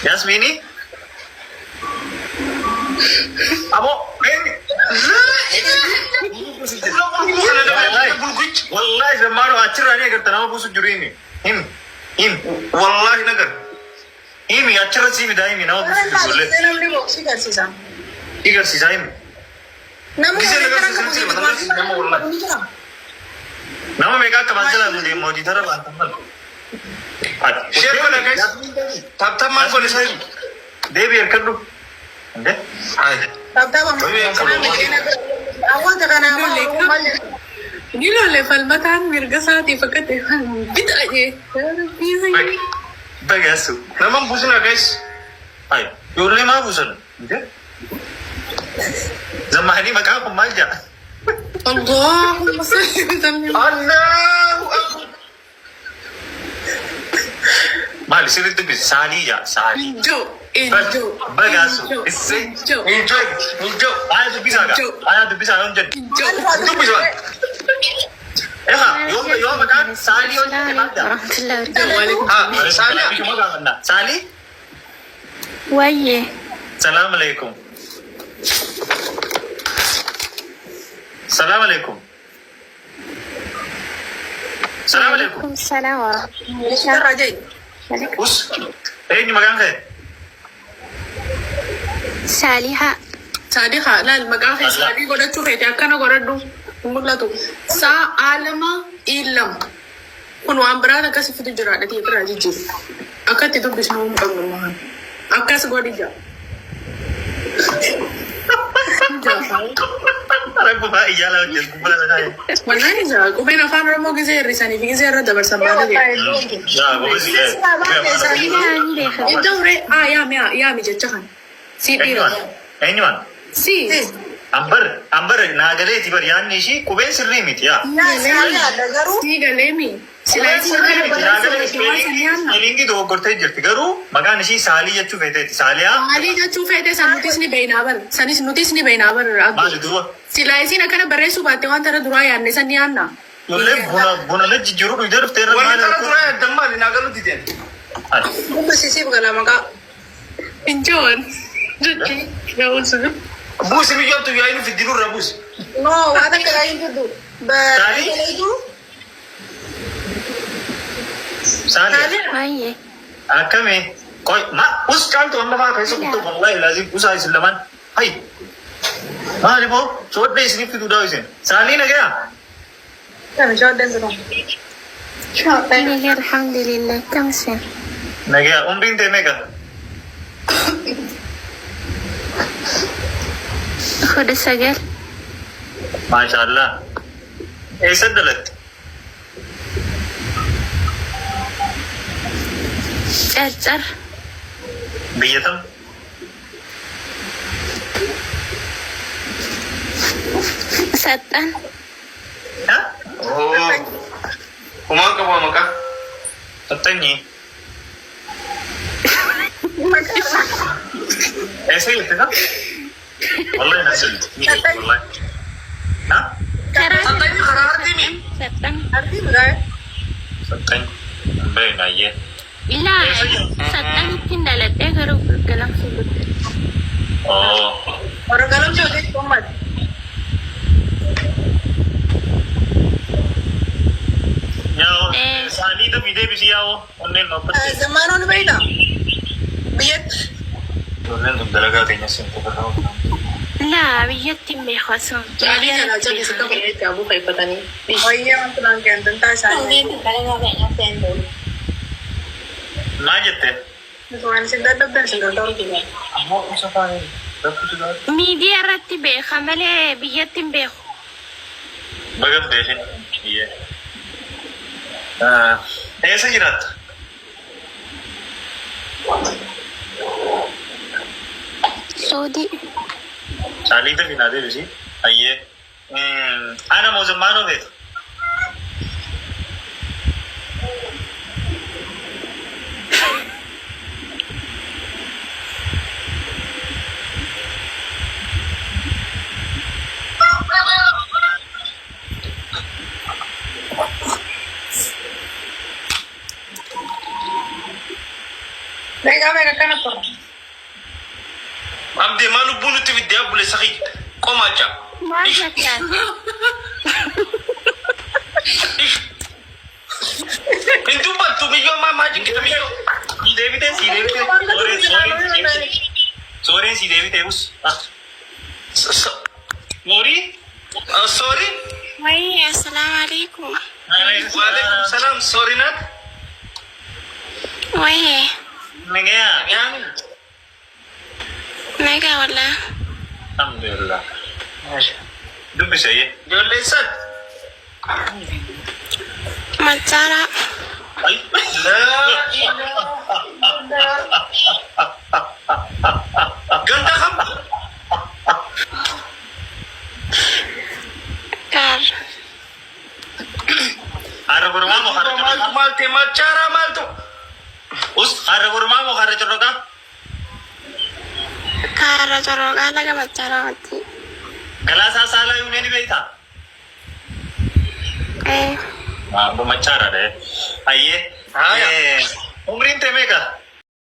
Yasmini? Amo, wallahi zamano achirani agar tanaw busu jurimi. Him. Wallahi nagar. Him achira si bidai mi naw busu jurle. namni boksi karsisa. Igar si zaim. Namu nama mega kamanjala dulu modi thara bantamal. Share kona guys. Tap man kone sai. Devi erkadu. Ande? Hai. Awal takkan nama. Gila level matan mirga saati fakate bida aja. Bagasu. Nama busana guys. Hai. Yorle ma busana. Ande? Zamani maka pemaja. Allah, masalahnya. Allah. Mal sini tu bis sali ya sali. Enjoy. Bagasu. Enjoy. Ayah tu bisa agak. Ayah tu bisa orang jadi. Tu bisa. Yo makan sali orang jadi mana? Sali apa cuma kan anda? Sali? Waye. Assalamualaikum. Assalamualaikum. Assalamualaikum. Salam. Us. Ini makan ke? Saliha. Saliha. Lal makan ke sali goda cukai dia kana goda du. Mula tu. Sa alama ilam. Kuno ambra na kasi fitu jura dati ikra jiji. Akat itu bisa ngomong. Akas goda dia. Aku tak iya lah, jadi kumpulan saya. Mana ni jah? Kau main afan orang mau kisah risani, kisah orang dapat sambal dia. Ya, bagus sih. Itu orang, ya mi jajakan. Si dia. Anyone? Si. Amber, nagale tiba rian nishi, kuben sirri mit ya. Si galemi. Sila si nagale spelling ki do korte jirti garu, maga nishi sali jachu fete salia. Ali jachu fete sanutis ni beinabar, sanis nutis ni beinabar. Malu dua. Sila isi nak kena beresu batu an tera dura ya ne saniana. Yolle buna le juru idhar tera wala tara dura damma ni nagalu diten. Bukan sisi bukan lama kak. Pinjauan. Jadi, ya usah. Bus mi jom tu ya ini fidilu rabus. No, ada kelain itu. Sali? Itu. Sali. Waye. Kami, koi us kan tu anda mah kaisa kutu wallahi lazim usai silaman. Hai. हाँ रिपो चोट पे इसकी फिर उड़ा इसे साली ना क्या Kami Jordan tu. Alhamdulillah. Kamsa. ना क्या उम्मीद थे मैं का Khuda sagal. माशाल्लाह ऐसा दलत Cacar. बियतम Satan. हाँ Oh. Kumang ka ba maka? तत्तनी ऐसे ही होते ना wallahi nasil wallahi हाँ Karat. Santay ni kararati mi. Satan. Arti bukan? तत्तनी बे ना ये Ila. Satan tindalat garu galang sulut. oh Orang dalam Jordan komat. ya साली तो विदे बिसिया हो उन्हें नौबत Zaman orang beda. Biat. उन्हें तुम दलगा देने से तो बताओ La, biyatim be khasam. Ali jangan jadi suka kaya kamu kayak petani. Oh iya, orang tulang kenten tak sah. ना जते Tuan sedar dan sedar tahu tidak. mau usah pakai tapi sudah Media rati be khamale biyatim be. बगल देश ये ऐसा ही रात Saudi. साली तो बिना दे बिसी आइए आना मौसम मानो दे Meeqa kana qora. Abdee maa lubbuu nutti fidee abbule saqii qomaacha. Maal jettaan? Hin dubbattu biyyoo maa jinkita biyyoo. Si deebitee. Sooreen si deebitee bus. Moorii? Sorry. Wayii, assalaamu alaikum. Waalaikum salaam. Sorry naat. Wayii, Nagaya. nagaa walaa. Alhamdulillah. Dubbisee. Ijoollee sad. Machaara. Ay. Ganda kam. Kaar. Harra gurmaa moo harra Maaltu corroqa? maaltu machaara maaltu. Us harra gurmaa moo harra corroqa? Kaara corooqaa laga machaara watti. Galaasaa saalaa yuunee ni beektaa? Machaara dha. Ayyee. Haya. Umriin tee meeqa?